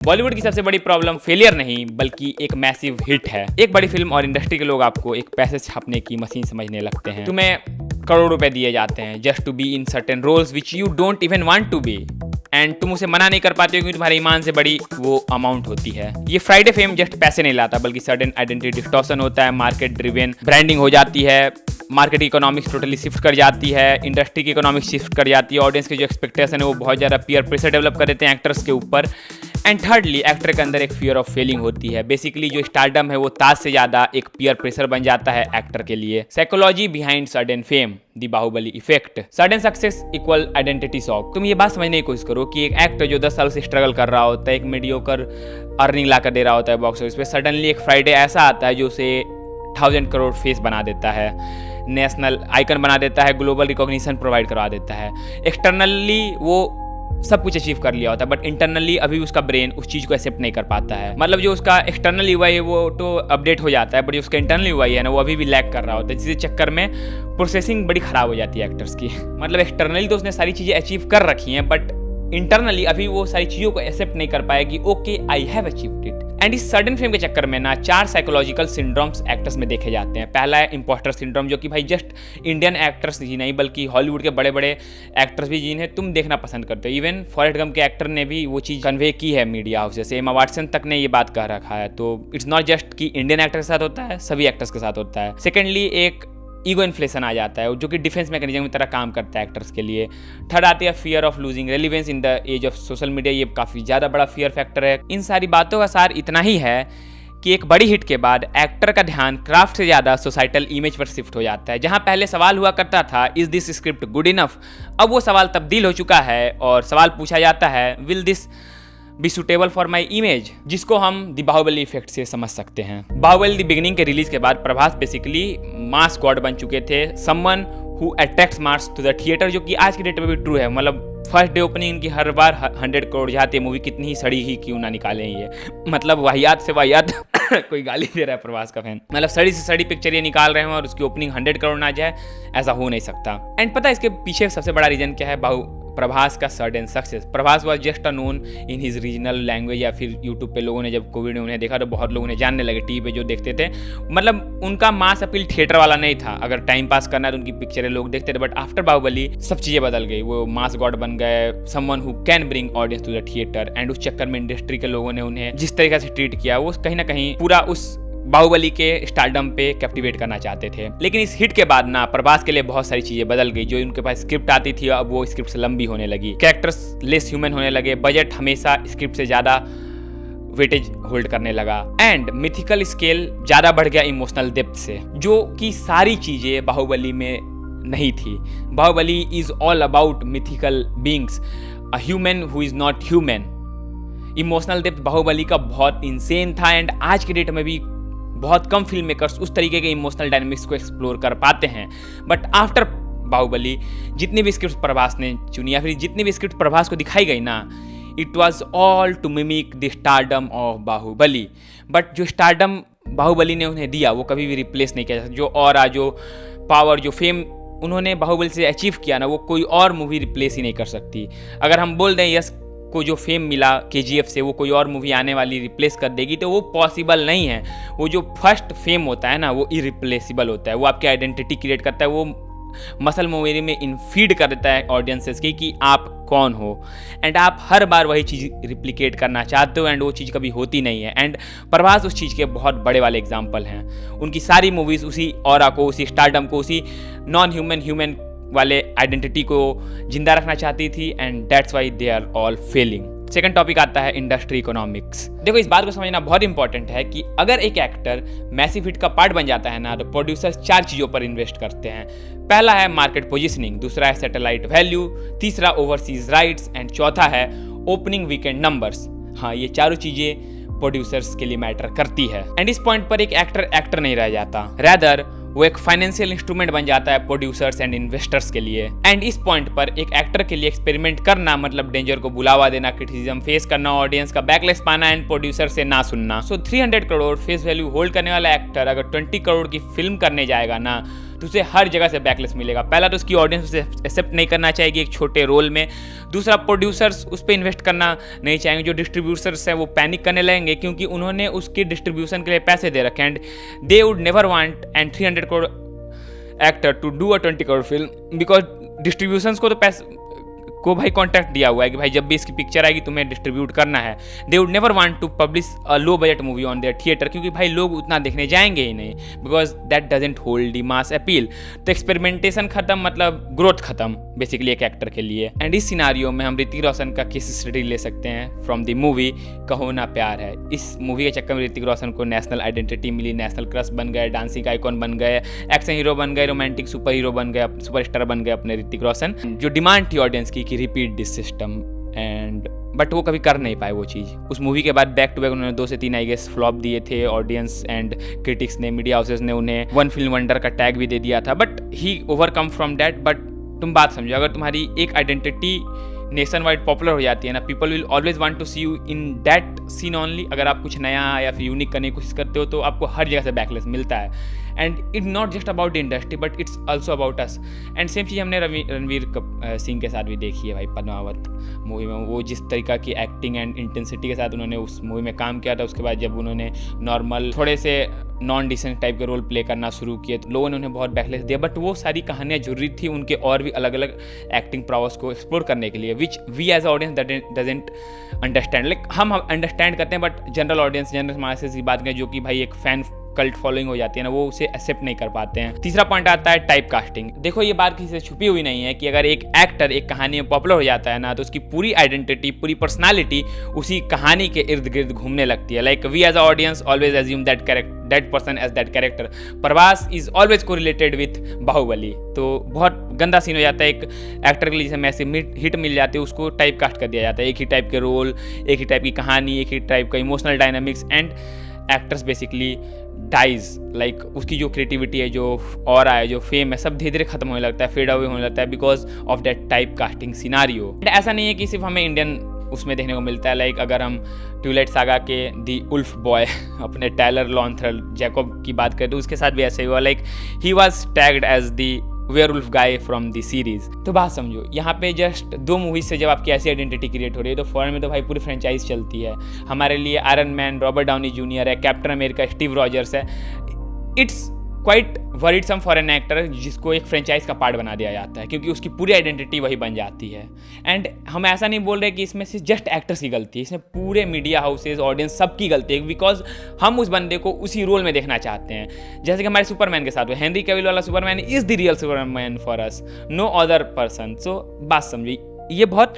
बॉलीवुड की सबसे बड़ी प्रॉब्लम फेलियर नहीं बल्कि एक मैसिव हिट है। एक बड़ी फिल्म और इंडस्ट्री के लोग आपको एक पैसे छापने की मशीन समझने लगते हैं। तुम्हें करोड़ों रुपए दिए जाते हैं just to be in certain roles which you don't even want to be, and तुम उसे मना नहीं कर पाते हो क्योंकि तुम्हारे ईमान से बड़ी वो अमाउंट होती है। ये फ्राइडे फेम जस्ट पैसे नहीं लाता बल्कि सडन आइडेंटिटी डिस्टॉर्शन होता है, मार्केट ड्रिवन ब्रांडिंग हो जाती है, मार्केट इकोनॉमिक्स टोटली शिफ्ट कर जाती है, इंडस्ट्री की इकोनॉमिक्स शिफ्ट कर जाती है, ऑडियंस के जो एक्सपेक्टेशन है वो बहुत ज़्यादा पीयर प्रेशर डेवलप कर देते हैं एक्टर्स के ऊपर, एंड थर्डली एक्टर के अंदर एक फियर ऑफ फेलिंग होती है। बेसिकली जो स्टारडम है वो ताज से ज़्यादा एक पीयर प्रेशर बन जाता है एक्टर के लिए। Psychology behind sudden fame, the Baahubali effect. Sudden success equal identity shock. तुम ये बात समझने की कोशिश करो कि एक एक्टर जो 10 साल से स्ट्रगल कर रहा होता है, एक मीडियोकर अर्निंग ला कर दे रहा होता है बॉक्स ऑफिस पे, सडनली एक फ्राइडे ऐसा आता है जो उसे 1000 करोड़ फेस बना देता है, नेशनल आइकन बना देता है, ग्लोबल रिकॉग्निशन प्रोवाइड करवा देता है। एक्सटर्नली वो सब कुछ अचीव कर लिया होता है बट इंटरनली अभी उसका ब्रेन उस चीज़ को एक्सेप्ट नहीं कर पाता है। मतलब जो उसका एक्सटर्नल यूआई है वो तो अपडेट हो जाता है बट जो उसका इंटरनल यूआई है ना वो अभी भी लैग कर रहा होता है, जिसके चक्कर में प्रोसेसिंग बड़ी खराब हो जाती है एक्टर्स की। मतलब एक्सटर्नली तो उसने सारी चीज़ें अचीव कर रखी हैं बट इंटरनली अभी वो सारी चीज़ों को एक्सेप्ट नहीं कर पाया कि okay I have achieved it. And इस सडन फेम के चक्कर में ना 4 साइकोलॉजिकल सिंड्रोम्स एक्टर्स में देखे जाते हैं। पहला है इम्पोस्टर सिंड्रोम, जो कि भाई जस्ट इंडियन एक्टर्स ही नहीं बल्कि हॉलीवुड के बड़े बड़े एक्टर्स भी जिन्हें तुम देखना पसंद करते हो। इवन फॉरेस्ट गम के एक्टर ने भी वो चीज़ कन्वे की है मीडिया हाउस से, एमा वाटसन तक ने ये बात कह रखा है। तो इट्स नॉट जस्ट कि इंडियन एक्टर के साथ होता है, सभी एक्टर्स के साथ होता है। सेकेंडली एक ईगो इन्फ्लेशन आ जाता है जो कि डिफेंस मैकेनिज्म की तरह काम करता है एक्टर्स के लिए। थर्ड आती है fear of losing relevance in the age of social media. ये काफ़ी ज़्यादा बड़ा फियर फैक्टर है। इन सारी बातों का सार इतना ही है कि एक बड़ी हिट के बाद एक्टर का ध्यान क्राफ्ट से ज़्यादा सोसाइटल इमेज पर शिफ्ट हो जाता है। जहां पहले सवाल हुआ करता था is this script good enough, अब वो सवाल तब्दील हो चुका है और सवाल पूछा जाता है will this be suitable for my image, जिसको हम द बाहुबली इफेक्ट से समझ सकते हैं। बाहुबली द बिगिनिंग के रिलीज के बाद प्रभास बेसिकली मास गॉड बन चुके थे, someone who attracts mass to the theatre, जो कि आज की डेट में भी ट्रू है। मतलब फर्स्ट डे ओपनिंग इनकी हर बार 100 करोड़ जाती है, मूवी कितनी ही सड़ी ही क्यों ना निकालें ये, मतलब वाहियात से वाहियात कोई गाली दे रहा है प्रभास का फैन, मतलब सड़ी से सड़ी पिक्चर ये निकाल रहे हैं और उसकी ओपनिंग 100 करोड़ ना जाए, ऐसा हो नहीं सकता। एंड पता है इसके पीछे सबसे बड़ा रीजन क्या है? प्रभास का sudden success. Prabhas was just a known in his regional language, या फिर यूट्यूब पे लोगों ने जब कोविड में उन्हें देखा तो बहुत लोगों ने जानने लगे, टीवी पे जो देखते थे। मतलब उनका मास अपील थिएटर वाला नहीं था, अगर टाइम पास करना है तो उनकी पिक्चरें लोग देखते थे। बट आफ्टर बाहुबली सब चीज़ें बदल गई, वो मास गॉड बन गए, someone who can bring audience to the theatre. And उस चक्कर में इंडस्ट्री के लोगों ने उन्हें जिस तरीके से ट्रीट किया वो कहीं ना कहीं पूरा उस बाहुबली के स्टारडम पे कैप्टिवेट करना चाहते थे। लेकिन इस हिट के बाद ना प्रभास के लिए बहुत सारी चीजें बदल गई। जो उनके पास स्क्रिप्ट आती थी अब वो स्क्रिप्ट से लंबी होने लगी, कैरेक्टर्स लेस ह्यूमन होने लगे, बजट हमेशा स्क्रिप्ट से ज्यादा वेटेज होल्ड करने लगा, एंड मिथिकल स्केल ज्यादा बढ़ गया इमोशनल डेप्थ से, जो कि सारी चीजें बाहुबली में नहीं थी। Baahubali is all about mythical beings, a human who is not human. Emotional depth Baahubali का बहुत इंसेन था, एंड आज के डेट में भी बहुत कम फिल्म मेकर्स उस तरीके के इमोशनल डायनामिक्स को एक्सप्लोर कर पाते हैं। बट आफ्टर बाहुबली जितनी भी स्क्रिप्ट प्रभास ने चुनी या फिर जितनी भी स्क्रिप्ट प्रभास को दिखाई गई ना, it was all to mimic the stardom of Baahubali. But जो स्टारडम बाहुबली ने उन्हें दिया वो कभी भी रिप्लेस नहीं किया जा सकता। जो ऑरा, जो पावर, जो फेम उन्होंने बाहुबली से अचीव किया ना, वो कोई और मूवी रिप्लेस ही नहीं कर सकती। अगर हम बोल दें यस को जो फेम मिला KGF से वो कोई और मूवी आने वाली रिप्लेस कर देगी तो वो पॉसिबल नहीं है। वो जो फर्स्ट फेम होता है ना वो इरिप्लेसिबल होता है, वो आपकी आइडेंटिटी क्रिएट करता है, वो मसल मेमोरी में इनफीड कर देता है ऑडियंसेस की कि आप कौन हो, एंड आप हर बार वही चीज़ रिप्लिकेट करना चाहते हो, एंड वो चीज़ कभी होती नहीं है। एंड प्रभास उस चीज़ के बहुत बड़े वाले एग्जाम्पल हैं। उनकी सारी मूवीज़ उसी ऑरा को, उसी स्टारडम को, उसी नॉन ह्यूमन वाले आइडेंटिटी को जिंदा रखना चाहती थी, and that's why they are all failing. Second topic आता है इंडस्ट्री इकोनॉमिक्स। देखो इस बात को समझना बहुत इंपॉर्टेंट है कि अगर एक एक्टर मैसिव हिट का पार्ट बन जाता है ना तो प्रोड्यूसर्स 4 चीज़ों पर इन्वेस्ट करते हैं। पहला है मार्केट पोजिशनिंग, दूसरा है सैटेलाइट वैल्यू, तीसरा ओवरसीज राइट्स, एंड चौथा है ओपनिंग वीकेंड नंबर्स। हाँ, ये चारों चीज़ें प्रोड्यूसर्स के लिए मैटर करती है। एंड इस पॉइंट पर एक एक्टर नहीं रह जाता, रैदर वो एक फाइनेंशियल इंस्ट्रूमेंट बन जाता है प्रोड्यूसर्स एंड इन्वेस्टर्स के लिए। एंड इस पॉइंट पर एक एक्टर के लिए एक्सपेरिमेंट करना मतलब डेंजर को बुलावा देना, क्रिटिसिज्म फेस करना, ऑडियंस का बैकलैश पाना, एंड प्रोड्यूसर से ना सुनना। सो 300 करोड़ फेस वैल्यू होल्ड करने वाला एक्टर अगर 20 करोड़ की फिल्म करने जाएगा ना तो उसे हर जगह से बैकलेस मिलेगा। पहला तो उसकी ऑडियंस उसे एक्सेप्ट नहीं करना चाहेगी एक छोटे रोल में। दूसरा, प्रोड्यूसर्स उस पर इन्वेस्ट करना नहीं चाहेंगे। जो डिस्ट्रीब्यूटर्स हैं वो पैनिक करने लगेंगे क्योंकि उन्होंने उसकी डिस्ट्रीब्यूशन के लिए पैसे दे रखे, and they would never want and 300 crore actor to do a 20 crore film, because distributions को तो पैसे को भाई कॉन्ट्रैक्ट दिया हुआ है कि भाई जब भी इसकी पिक्चर आएगी तुम्हें डिस्ट्रीब्यूट करना है। They would never want to publish a low budget movie on their theatre, क्योंकि भाई लोग उतना देखने जाएंगे ही नहीं, because that doesn't hold the mass appeal. तो एक्सपेरिमेंटेशन खत्म, मतलब ग्रोथ खत्म बेसिकली एक एक्टर के लिए। एंड इस सिनारियो में हम ऋतिक रोशन का केस स्टडी ले सकते हैं फ्रॉम द मूवी कहो ना प्यार है। इस मूवी के चक्कर में ऋतिक रोशन को नेशनल आइडेंटिटी मिली, नेशनल क्रश बन गए, डांसिंग आइकॉन बन गए, एक्शन हीरो बन गए, रोमांटिक सुपर हीरो बन गए, सुपरस्टार बन गए अपने ऋतिक रोशन। जो डिमांड थी ऑडियंस की कि repeat this system, and but वो कभी कर नहीं पाए वो चीज़। उस मूवी के बाद बैक टू बैक उन्होंने 2 से 3 आई गेस फ्लॉप दिए थे। ऑडियंस एंड क्रिटिक्स ने, मीडिया हाउसेस ने उन्हें वन फिल्म वंडर का टैग भी दे दिया था, but he overcome from that. But तुम बात समझो, अगर तुम्हारी एक आइडेंटिटी नेशन वाइड पॉपुलर हो जाती है ना, people will always want to see you in that scene only. अगर आप कुछ नया या फिर यूनिक करने की कोशिश करते हो तो आपको हर जगह से बैकलेस मिलता है। And it not just about the industry but it's also about us. And same चीज़ हमने रणवीर सिंह के साथ भी देखी है भाई पद्मावत मूवी में। वो जिस तरीका की एक्टिंग एंड इंटेंसिटी के साथ उन्होंने उस मूवी में काम किया था, उसके बाद जब उन्होंने नॉर्मल थोड़े से नॉन डिसेंट टाइप के रोल प्ले करना शुरू किए तो लोगों ने उन्हें बहुत बैकलेस दिया। बट वो सारी कहानियाँ जरूरी थी उनके और भी अलग अलग एक्टिंग प्रॉवर्स को एक्सप्लोर करने के लिए, which we as audience doesn't understand. Like हम अंडरस्टैंड करते हैं but general audience, general masses की बात करें जो कि भाई एक फैन कल्ट फॉलोइंग हो जाती है ना, वो उसे एक्सेप्ट नहीं कर पाते हैं। तीसरा पॉइंट आता है टाइप कास्टिंग। देखो ये बात किसी से छुपी हुई नहीं है कि अगर एक एक्टर एक कहानी में पॉपुलर हो जाता है ना तो उसकी पूरी आइडेंटिटी, पूरी पर्सनालिटी उसी कहानी के इर्द गिर्द घूमने लगती है। Like we as a audience always assume that person as that character. Prabhas is always correlated with Baahubali. तो बहुत गंदा सीन हो जाता है एक एक्टर के लिए, जैसे मैसिव हिट मिल जाती है उसको टाइप कास्ट कर दिया जाता है। एक ही टाइप के रोल, एक ही टाइप की कहानी, एक ही टाइप का emotional dynamics, and actors basically dies. Like उसकी जो क्रिएटिविटी है, जो ऑरा है, जो फेम है, सब धीरे धीरे खत्म होने लगता है, फेड अवे होने लगता है because of that type casting scenario. ऐसा नहीं है कि सिर्फ हमें इंडियन उसमें देखने को मिलता है। लाइक अगर हम ट्विलाइट सागा के दी उल्फ बॉय अपने टायलर लॉन्थरल जैकब की बात करें तो उसके साथ भी ऐसा ही हुआ। Like he was tagged as the werewolf guy from the series. तो बात समझो, यहाँ पे जस्ट 2 मूवीज से जब आपकी ऐसी आइडेंटिटी क्रिएट हो रही है तो फॉरेन में तो भाई पूरी फ्रेंचाइज चलती है। हमारे लिए Iron Man Robert Downey Junior है, कैप्टन अमेरिका स्टीव रॉजर्स है। It's quite worrisome for an actor जिसको एक फ्रेंचाइज का पार्ट बना दिया जाता है क्योंकि उसकी पूरी आइडेंटिटी वही बन जाती है। एंड हम ऐसा नहीं बोल रहे कि इसमें सिर्फ जस्ट एक्टर्स की गलती है, इसमें पूरे मीडिया हाउसेज, ऑडियंस सबकी गलती है, बिकॉज हम उस बंदे को उसी रोल में देखना चाहते हैं। जैसे कि हमारे सुपरमैन के साथ हुआ, हेनरी कैविल वाला Superman is the real Superman for us, no other person. So बात समझिए, ये बहुत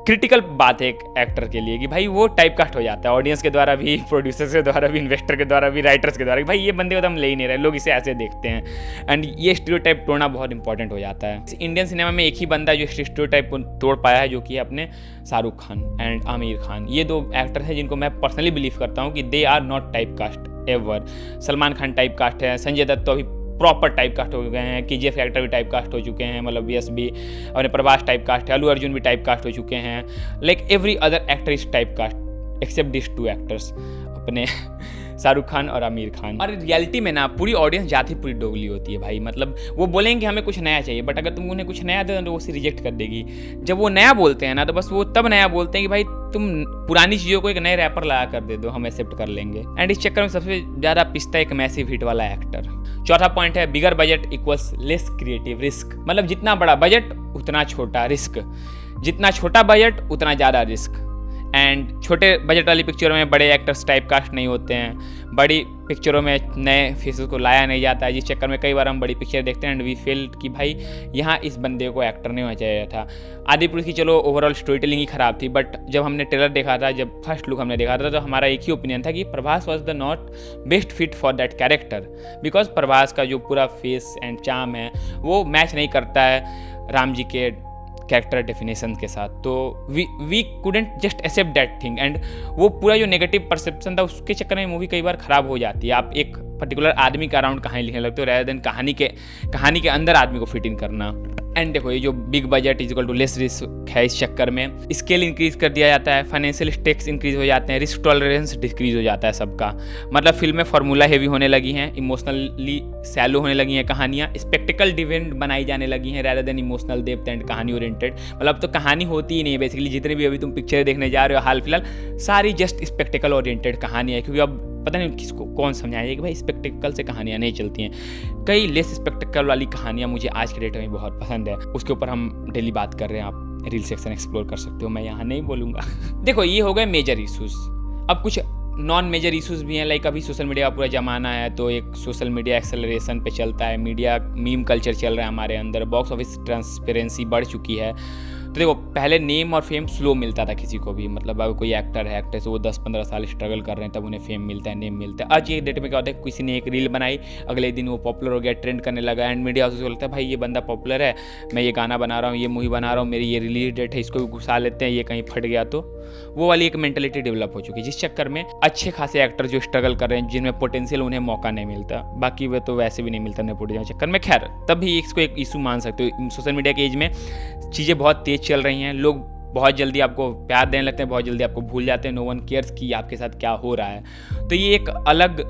क्रिटिकल बात है एक एक्टर के लिए कि भाई वो टाइप कास्ट हो जाता है ऑडियंस के द्वारा भी, प्रोड्यूसर्स के द्वारा भी, इन्वेस्टर के द्वारा भी, राइटर्स के द्वारा भी। भाई ये बंदे को तो हम ले ही नहीं रहे, लोग इसे ऐसे देखते हैं। एंड ये स्टीरियोटाइप तोड़ना बहुत इंपॉर्टेंट हो जाता है। इंडियन सिनेमा में एक ही बंदा जो स्टीरियोटाइप को तोड़ पाया है, जो कि है अपने शाहरुख खान एंड आमिर खान। ये 2 एक्टर हैं जिनको मैं पर्सनली बिलीव करता हूँ कि they are not type cast ever. Salman Khan type cast है, संजय दत्त तो अभी प्रॉपर टाइप कास्ट हो गए हैं, KGF एक्टर भी टाइप कास्ट हो चुके हैं, मतलब VS भी, और प्रभास टाइप कास्ट है, अल्लू अर्जुन भी टाइप कास्ट हो चुके हैं। Like every other actor is type cast except this 2 actors, अपने शाहरुख खान और आमिर खान। और रियलिटी में ना पूरी ऑडियंस जाती पूरी दोगली होती है भाई। मतलब वो बोलेंगे हमें कुछ नया चाहिए, बट अगर तुम उन्हें कुछ नया दे तो वो उसे रिजेक्ट कर देगी। जब वो नया बोलते हैं ना तो बस वो तब नया बोलते हैं कि भाई तुम पुरानी चीज़ों को एक नए रैपर लगा कर दे दो, हम एक्सेप्ट कर लेंगे। एंड इस चक्कर में सबसे ज़्यादा पिसता है एक मैसिव हिट वाला एक्टर। चौथा पॉइंट है bigger budget equals less creative risk. मतलब जितना बड़ा बजट उतना छोटा रिस्क, जितना छोटा बजट उतना ज़्यादा रिस्क। एंड छोटे बजट वाली पिक्चरों में बड़े एक्टर्स टाइप कास्ट नहीं होते हैं, बड़ी पिक्चरों में नए फेसेस को लाया नहीं जाता है, जिस चक्कर में कई बार हम बड़ी पिक्चर देखते हैं एंड वी फील कि भाई यहाँ इस बंदे को एक्टर नहीं होना चाहिए था। आदि पुरुष की चलो ओवरऑल स्टोरी टेलिंग ही खराब थी, बट जब हमने ट्रेलर देखा था, जब फर्स्ट लुक हमने देखा था, तो हमारा एक ही ओपिनियन था कि Prabhas was the not best fit for that character, because Prabhas का जो पूरा फेस एंड चार्म है वो मैच नहीं करता है राम जी के कैरेक्टर डेफिनेशन के साथ। तो we couldn't just accept that thing, and वो पूरा जो नेगेटिव परसेप्शन था उसके चक्कर में मूवी कई बार ख़राब हो जाती है। आप एक पर्टिकुलर आदमी का अराउंड कहानी लिखने लगते हो rather than कहानी के अंदर आदमी को फिट इन करना। एंड देखो ये जो big budget is equal to less risk है, इस चक्कर में स्केल इंक्रीज कर दिया जाता है, फाइनेंशियल स्टेक्स इंक्रीज हो जाते हैं, रिस्क टॉलरेंस डिक्रीज हो जाता है सबका। मतलब फिल्में फार्मूला हेवी होने लगी हैं, इमोशनली सैलो होने लगी हैं कहानियाँ, स्पेक्टिकल डिवेंट बनाई जाने लगी हैं rather than emotional depth and कहानी ओरिएंटेड। मतलब तो कहानी होती ही नहीं है बेसिकली, जितने भी अभी तुम पिक्चर देखने जा रहे हो हाल फिलहाल सारी जस्ट स्पेक्टिकल ओरिएंटेड कहानी है, क्योंकि अब पता नहीं किसको कौन समझाएगा कि भाई स्पेक्टिकल से कहानियाँ नहीं चलती हैं। कई लेस स्पेक्टिकल वाली कहानियाँ मुझे आज के डेट में बहुत पसंद है, उसके ऊपर हम डेली बात कर रहे हैं, आप रील सेक्शन एक्सप्लोर कर सकते हो, मैं यहाँ नहीं बोलूँगा। देखो ये हो गए मेजर इशूज़। अब कुछ नॉन मेजर इशूज़ भी हैं, लाइक अभी सोशल मीडिया का पूरा ज़माना है, तो एक सोशल मीडिया एक्सेलरेशन पे चलता है, मीडिया मीम कल्चर चल रहा है हमारे अंदर, बॉक्स ऑफिस ट्रांसपेरेंसी बढ़ चुकी है। तो देखो पहले नेम और फेम स्लो मिलता था किसी को भी, मतलब अगर कोई एक्टर है एक्ट्रेस वो 10-15 साल स्ट्रगल कर रहे हैं तब उन्हें फेम मिलता है, नेम मिलता है। आज ये डेट में क्या होता है, किसी ने एक रील बनाई, अगले दिन वो पॉपुलर हो गया, ट्रेंड करने लगा, एंड मीडिया हाउस को लगता है भाई ये बंदा पॉपुलर है, मैं ये गाना बना रहा हूँ, ये मूवी बना रहा हूँ, मेरी ये रिलीज डेट है, इसको भी घुसा लेते हैं, ये कहीं फट गया तो। वो वाली एक मेंटेलिटी डेवलप हो चुकी है, जिस चक्कर में अच्छे खासे एक्टर जो स्ट्रगल कर रहे हैं, जिनमें पोटेंशियल, उन्हें मौका नहीं मिलता, बाकी वे तो वैसे भी नहीं मिलता नेपोटिज्म के चक्कर में। खैर तभी इसको एक इशू मान सकते हो, सोशल मीडिया के एज में चीज़ें बहुत तेज चल रही हैं, लोग बहुत जल्दी आपको प्यार देने लगते हैं, बहुत जल्दी आपको भूल जाते हैं, नो वन केयर्स कि आपके साथ क्या हो रहा है। तो ये एक अलग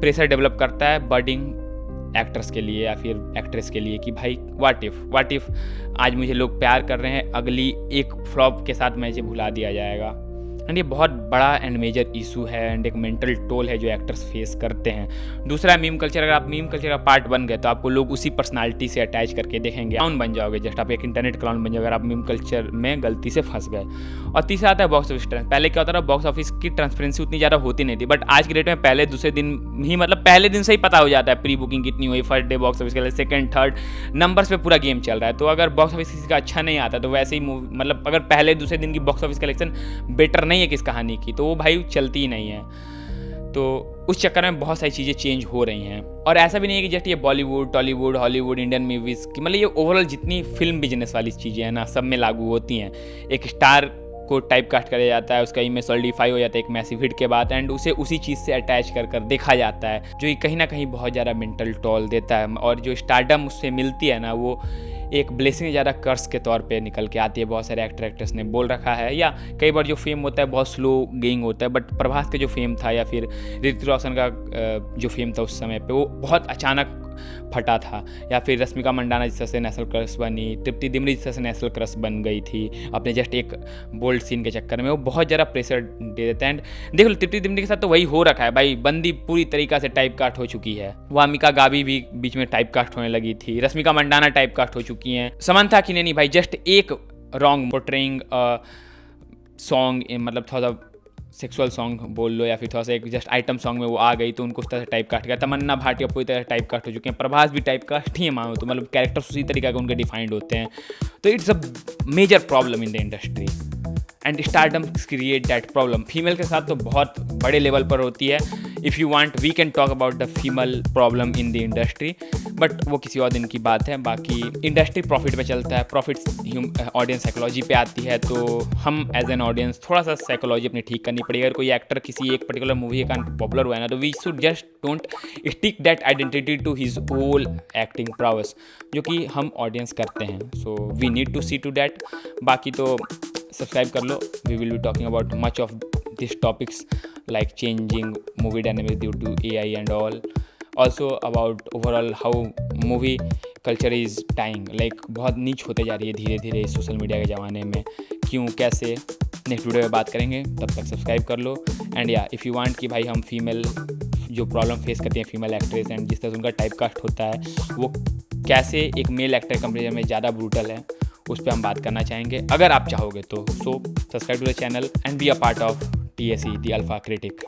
प्रेशर डेवलप करता है बर्डिंग एक्टर्स के लिए या फिर एक्ट्रेस के लिए कि भाई व्हाट इफ आज मुझे लोग प्यार कर रहे हैं, अगली एक फ्लॉप के साथ मुझे भुला दिया जाएगा। एंड ये बहुत बड़ा एंड मेजर इशू है एंड एक मेंटल टोल है जो एक्टर्स फेस करते हैं। दूसरा है मीम कल्चर। अगर आप मीम कल्चर का पार्ट बन गए तो आपको लोग उसी पर्सनालिटी से अटैच करके देखेंगे, क्लाउन बन जाओगे, जस्ट आप एक इंटरनेट क्लाउन बन जाओगे अगर आप मीम कल्चर में गलती से फंस गए। और तीसरा आता है बॉक्स ऑफिस ट्रांस। पहले क्या होता था, बॉक्स ऑफिस की ट्रांसपेरेंसी उतनी ज़्यादा होती नहीं थी, बट आज के डेट में पहले दूसरे दिन ही, मतलब पहले दिन से ही पता हो जाता है प्री बुकिंग कितनी हुई, फर्स्ट डे बॉक्स ऑफिस के लिए, सेकंड थर्ड नंबर्स पे पूरा गेम चल रहा है। तो अगर बॉक्स ऑफिस किसी का अच्छा नहीं आता तो वैसे ही मूवी, मतलब अगर पहले दूसरे दिन की बॉक्स ऑफिस कलेक्शन बेटर नहीं है किस कहानी की तो वो भाई चलती ही नहीं है। तो उस चक्कर में बहुत सारी चीज़ें चेंज हो रही हैं। और ऐसा भी नहीं है कि जस्ट ये Bollywood, Tollywood, Hollywood, Indian movies की, मतलब ये ओवरऑल जितनी फिल्म बिजनेस वाली चीज़ें हैं ना, सब में लागू होती हैं। एक स्टार को टाइप कास्ट किया जाता है, उसका इमेज सॉलिडिफाई हो जाता है एक मैसिव हिट के बाद, एंड उसे उसी चीज़ से अटैच कर देखा जाता है, जो कहीं ना कहीं बहुत ज़्यादा मेंटल टॉल देता है। और जो स्टारडम उससे मिलती है ना, वो एक ब्लेसिंग ज़्यादा कर्स के तौर पे निकल के आती है। बहुत सारे एक्टर एक्ट्रेस ने बोल रखा है, या कई बार जो फेम होता है बहुत स्लो गेइंग होता है, बट प्रभास का जो फेम था या फिर ऋतिक रोशन का जो फेम था उस समय पे, वो बहुत अचानक फटा था। या फिर रश्मिका मंडाना जिस तरह से नेशनल क्रश बनी, तृप्ति डिमरी जिस तरह से नेशनल क्रश बन गई थी अपने जस्ट एक बोल्ड सीन के चक्कर में, वो बहुत ज़्यादा प्रेशर दे देते हैं। देख लो तृप्ति डिमरी के साथ तो वही हो रखा है भाई, बंदी पूरी तरीका से टाइप कास्ट हो चुकी है। वामिका गावी भी बीच में टाइप कास्ट होने लगी थी, रश्मिका मंडाना टाइप कास्ट हो चुकी हैं, समंथा किनेनी भाई जस्ट एक रॉन्ग पोर्ट्रेइंग सॉन्ग, मतलब थोड़ा सा सेक्सुअल सॉन्ग बोल लो या फिर थोड़ा सा एक जस्ट आइटम सॉन्ग में वो आ गई तो उनको उस तरह से टाइप कास्ट किया। तमन्ना भाटिया पूरी तरह टाइप कास्ट हो चुके हैं, प्रभास भी टाइप कास्ट ही है मानो तो, मतलब कैरेक्टर्स उसी तरीके के उनके डिफाइंड होते हैं। तो it's a major problem in the industry and stardom create that problem. Female के साथ तो बहुत बड़े लेवल पर होती है। If you want we can talk about the female problem in the industry, but वो किसी और दिन की बात है। बाकी इंडस्ट्री प्रॉफिट पे चलता है, प्रॉफिट्स ऑडियंस साइकोलॉजी पे आती है, तो हम एज एन ऑडियंस थोड़ा सा साइकोलॉजी अपनी ठीक करनी पड़ेगी। अगर कोई एक्टर किसी एक पर्टिकुलर मूवी के कारण पॉपुलर हुआ है ना, तो we should just don't stick that identity to his whole acting prowess, जो कि हम ऑडियंस करते हैं। So we need to see to that. बाकी तो सब्सक्राइब कर लो, we will be talking about much of this topics like changing movie dynamics due to AI and all, also about overall how movie culture is dying, like बहुत नीच होते जा रही है धीरे धीरे इस सोशल मीडिया के ज़माने में। क्यों, कैसे, नेक्स्ट वीडियो में बात करेंगे। तब तक सब्सक्राइब कर लो। एंड या इफ़ यू वांट कि भाई हम फीमेल जो प्रॉब्लम फेस करती हैं फीमेल एक्ट्रेस एंड जिस तरह से उनका टाइप कास्ट होता है वो कैसे एक मेल एक्टर कंपेरिजन में ज़्यादा ब्रूटल है, उस पर हम बात करना चाहेंगे अगर आप चाहोगे तो। So subscribe to the channel and be a part of TSE, the Alpha Critic.